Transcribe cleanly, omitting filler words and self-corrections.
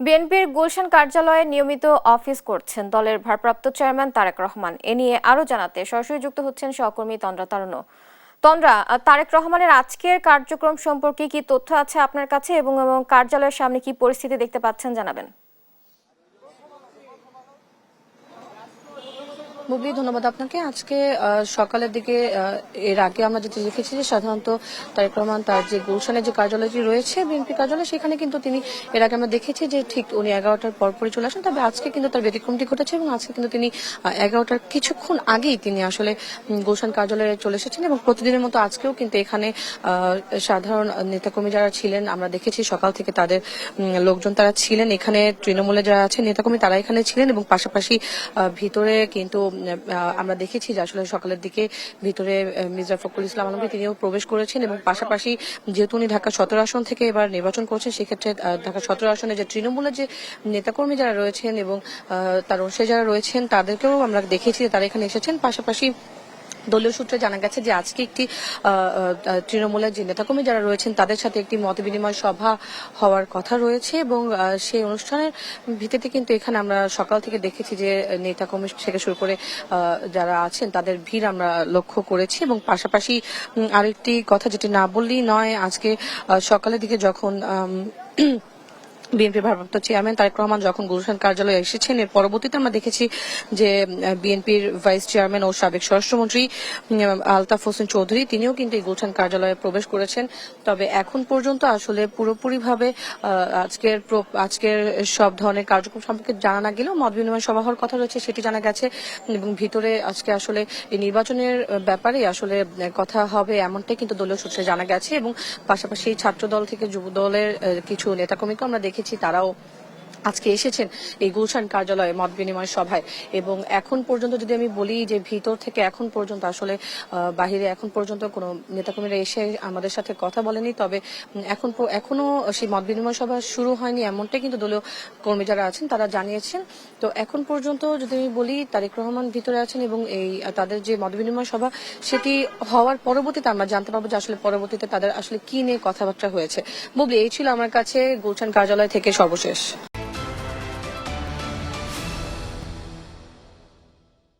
বিএনপির গুলশান কার্যালয়ে নিয়মিত অফিস করছেন দলের ভারপ্রাপ্ত চেয়ারম্যান তারেক রহমান। এ নিয়ে আরো জানাতে সরাসরি যুক্ত হচ্ছেন সহকর্মী তন্দ্রা তারুণ্য। তন্দ্রা, তারেক রহমানের আজকের কার্যক্রম সম্পর্কে কি তথ্য আছে আপনার কাছে এবং কার্যালয়ের সামনে কি পরিস্থিতি দেখতে পাচ্ছেন জানাবেন। বুবলি, ধন্যবাদ আপনাকে। আজকে সকালের দিকে এর আগে আমরা যেটা দেখেছি যে সাধারণত তারেক রহমান তার যে গুলশানের যে কার্যালয়টি রয়েছে বিএনপি কার্যালয়, সেখানে কিন্তু তিনি এর আগে আমরা দেখেছি যে ঠিক উনি 11টার পরপরই চলে আসেন। তবে আজকে কিন্তু তার ব্যতিক্রমটি ঘটেছে এবং আজকে কিন্তু তিনি 11টার কিছুক্ষণ আগেই তিনি আসলে গুলশান কার্যালয়ে চলে এসেছেন এবং প্রতিদিনের মতো আজকেও কিন্তু এখানে সাধারণ নেতাকর্মী যারা ছিলেন আমরা দেখেছি সকাল থেকে তাদের লোকজন তারা ছিলেন এখানে, তৃণমূলে যারা আছেন নেতাকর্মী তারা এখানে ছিলেন এবং পাশাপাশি ভিতরে কিন্তু আমরা দেখেছি যে আসলে সকালের দিকে ভিতরে মির্জা ফখরুল ইসলাম আলমগীর তিনিও প্রবেশ করেছেন এবং পাশাপাশি যেহেতু উনি ঢাকা 17 আসন থেকে এবার নির্বাচন করছেন, সেক্ষেত্রে ঢাকা 17 আসনে যে তৃণমূলের যে নেতাকর্মী যারা রয়েছেন এবং তার অনুসারী যারা রয়েছেন তাদেরকেও আমরা দেখেছি যে তারা এখানে এসেছেন। পাশাপাশি দলীয় সূত্রে জানা গেছে যে আজকে একটি তৃণমূলের যে নেতাকর্মী যারা রয়েছেন তাদের সাথে একটি মত বিনিময় সভা হওয়ার কথা রয়েছে এবং সেই অনুষ্ঠানের ভিত্তিতে কিন্তু এখানে আমরা সকাল থেকে দেখেছি যে নেতাকর্মী থেকে শুরু করে যারা আছেন তাদের ভিড় আমরা লক্ষ্য করেছি এবং পাশাপাশি আরেকটি কথা যেটি না বললেই নয়, আজকে সকালের দিকে যখন বিএনপির ভারপ্রাপ্ত চেয়ারম্যান তারেক রহমান যখন গুলশান কার্যালয়ে এসেছেন, এর পরবর্তীতে আমরা দেখেছি যে বিএনপির ভাইস চেয়ারম্যান ও সাবেক স্বরাষ্ট্রমন্ত্রী আলতাফ হোসেন চৌধুরী তিনিও কিন্তু এই গুলশান কার্যালয়ে প্রবেশ করেছেন। তবে এখন পর্যন্ত আসলে পুরোপুরিভাবে আজকের সব ধরনের কার্যক্রম সম্পর্কে জানা না গেলেও মত বিনিময় সভা হওয়ার কথা রয়েছে সেটি জানা গেছে এবং ভিতরে আজকে আসলে এই নির্বাচনের ব্যাপারে আসলে কথা হবে এমনটাই কিন্তু দলীয় সূত্রে জানা গেছে এবং পাশাপাশি ছাত্র দল থেকে যুব দলের কিছু নেতাকর্মীকে আমরা দেখেছি তারাও আজকে এসেছেন এই গুলশান কার্যালয়ে মত বিনিময় সভায়। এবং এখন পর্যন্ত যদি আমি বলি যে ভিতর থেকে এখন পর্যন্ত আসলে বাহিরে এখন পর্যন্ত কোনো নেতাকর্মীরা এসে আমাদের সাথে কথা বলেনি। তবে এখনো সেই মত বিনিময় সভা শুরু হয়নি এমনটাই কিন্তু দলীয় কর্মী যারা আছেন তারা জানিয়েছেন। তো এখন পর্যন্ত যদি আমি বলি তারেক রহমান ভিতরে আছেন এবং এই তাদের যে মত বিনিময় সভা সেটি হওয়ার পরবর্তীতে আমরা জানতে পারবো যে আসলে পরবর্তীতে তাদের আসলে কি নিয়ে কথাবার্তা হয়েছে। বুবলি, এই ছিল আমার কাছে গুলশান কার্যালয় থেকে সর্বশেষ।